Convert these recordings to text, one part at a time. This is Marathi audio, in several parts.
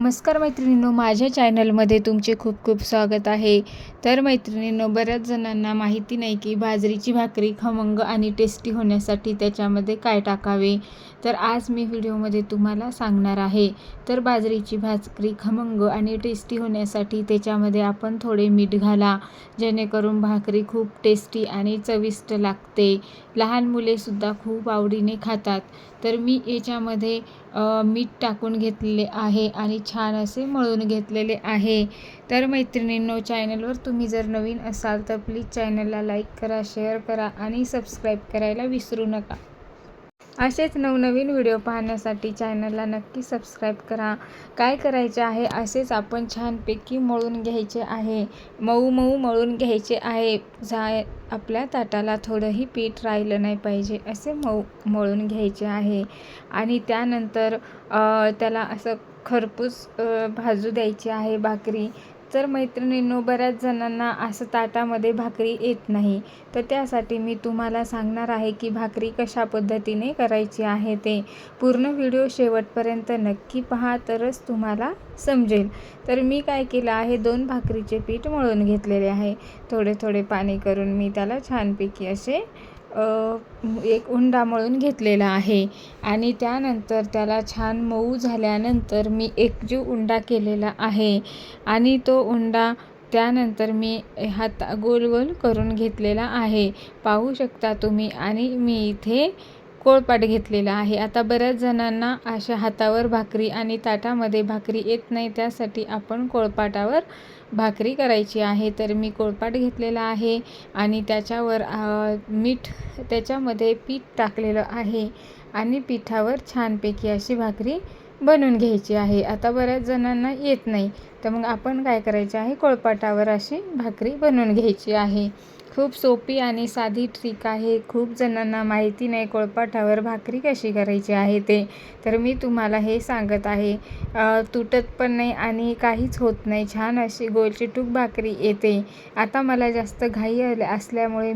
नमस्कार मैत्रिणींनो, माझ्या चॅनलमध्ये तुमचे खूप खूप स्वागत आहे। तर मैत्रिणींनो, बऱ्याच जणांना माहिती नाही की बाजरीची भाकरी खमंग आणि टेस्टी होण्यासाठी त्याच्यामध्ये काय टाकावे। तर आज मी व्हिडिओमध्ये तुम्हाला सांगणार आहे। तर बाजरीची भाकरी खमंग आणि टेस्टी होण्यासाठी त्याच्यामध्ये आपण थोडे मीठ घाला, जेणेकरून भाकरी खूप टेस्टी आणि चविष्ट लागते। लहान मुलेसुद्धा खूप आवडीने खातात। तर मी याच्यामध्ये मीठ टाकून घेतलेले आहे आणि छान असे मळून घेतलेले आहे। तर मैत्रिणींनो, चॅनलवर तुम्ही जर नवीन असाल तर प्लीज चॅनलला लाईक करा, शेअर करा आणि सबस्क्राईब करायला विसरू नका। असेच नवनवीन व्हिडिओ पाहण्यासाठी चॅनलला नक्की सबस्क्राईब करा। काय करायचे आहे, असेच आपण छानपैकी मळून घ्यायचे आहे। मऊ मऊ मळून घ्यायचे आहे। आपल्या ताटाला थोडंही पीठ राहिलं नाही पाहिजे असे मळून घ्यायचे आहे। आणि त्यानंतर त्याला असं खरपूस भाजू द्यायची आहे भाकरी। तर मैत्रिणींनो, बऱ्याच जणांना असं ताटामध्ये भाकरी येत नाही, तर त्यासाठी मी तुम्हाला सांगणार आहे की भाकरी कशा पद्धतीने करायची आहे ते। पूर्ण व्हिडिओ शेवटपर्यंत नक्की पहा, तरच तुम्हाला समजेल। तर मी काय केलं आहे, 2 भाकरीचे पीठ मळून घेतलेले आहे। थोडे थोडे पाणी करून मी त्याला छानपैकी असे एक उंडा मळून घेतलेला आहे। आणि त्यानंतर त्याला छान मऊ झाल्यानंतर मी एकजीव उंडा केलेला आहे। आणि तो उंडा त्यानंतर मी गोल गोल करून घेतलेला आहे, पाहू शकता तुम्ही। आणि मी इथे पोळपाट घेतलेला आहे। आता बऱ्याच जणांना अशा हातावर भाकरी आणि ताटामध्ये भाकरी येत नाही, त्यासाठी आपण पोळपाटावर भाकरी करायची आहे। तर मी पोळपाट घेतलेला आहे आणि त्याच्यावर त्याच्यामध्ये पीठ टाकलेलं आहे आणि पिठावर छानपैकी अशी भाकरी बनवून घ्यायची आहे। आता बऱ्याच जणांना येत नाही, तर मग आपण काय करायचे आहे, पोळपाटावर अशी भाकरी बनवून घ्यायची आहे। खूप सोपी आणि साधी ट्रिक आहे। खूप जणांना माहिती नाही पोळपाटावर भाकरी कशी करायची आहे ते। तर मी तुम्हाला हे सांगत आहे। तुटत पण नाही आणि काहीच होत नाही, छान अशी गोलचिटूक भाकरी येते। आता मला जास्त घाई असल्यामुळे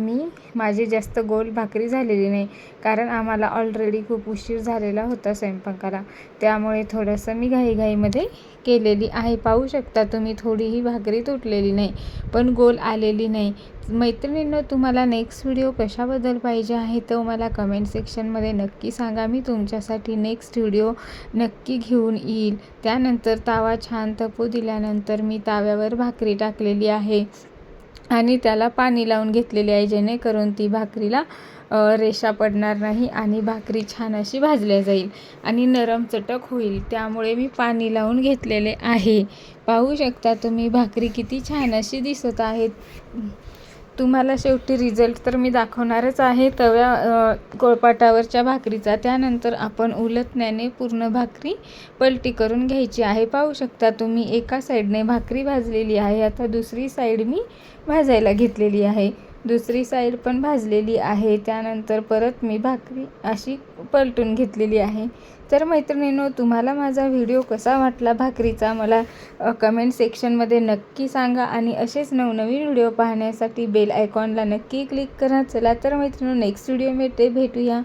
माझी जास्त गोल भाकरी झालेली नाही, कारण आम्हाला ऑलरेडी खूप उशीर झालेला होता स्वयंपाकाला, त्यामुळे थोडंसं मी घाईघाईमध्ये केलेली आहे। पाहू शकता तुम्ही, थोडीही भाकरी तुटलेली नाही, पण गोल आलेली नाही। मैत्रिणींनो, तुम्हाला नेक्स्ट व्हिडिओ कशाबद्दल पाहिजे आहे तो मला कमेंट सेक्शनमध्ये नक्की सांगा। मी तुमच्यासाठी नेक्स्ट व्हिडिओ नक्की घेऊन येईल। त्यानंतर तावा छान तपू दिल्यानंतर मी ताव्यावर भाकरी टाकलेली आहे आणि त्याला पाणी लावून घेतलेले आहे, जेणेकरून ती भाकरीला रेषा पडणार नाही आणि भाकरी छान अशी भाजल्या जाईल आणि नरम चटक होईल। त्यामुळे मी पाणी लावून घेतलेले आहे। पाहू शकता तुम्ही, भाकरी किती छान अशी दिसत आहे। तुम्हाला शेवटी रिझल्ट तर मी दाखवणारच आहे पोळपाटावरच्या भाकरीचा। त्यानंतर आपण उलटण्याने पूर्ण भाकरी पलटी करून घ्यायची आहे। पाहू शकता तुम्ही, एका साईडने भाकरी भाजलेली आहे। आता दुसरी साईड मी भाजायला घेतलेली आहे। दुसरी साईड पण भाजलेली आहे। त्यानंतर परत मी भाकरी अशी पलटून घेतलेली आहे। तर मैत्रिणींनो, तुम्हाला माझा व्हिडिओ कसा वाटला भाकरीचा मला कमेंट सेक्शनमध्ये नक्की सांगा। आणि असेच नवनवीन व्हिडिओ पाहण्यासाठी बेल आयकॉनला नक्की क्लिक करा। चला तर मैत्रिणींनो, नेक्स्ट व्हिडिओमध्ये भेटूया।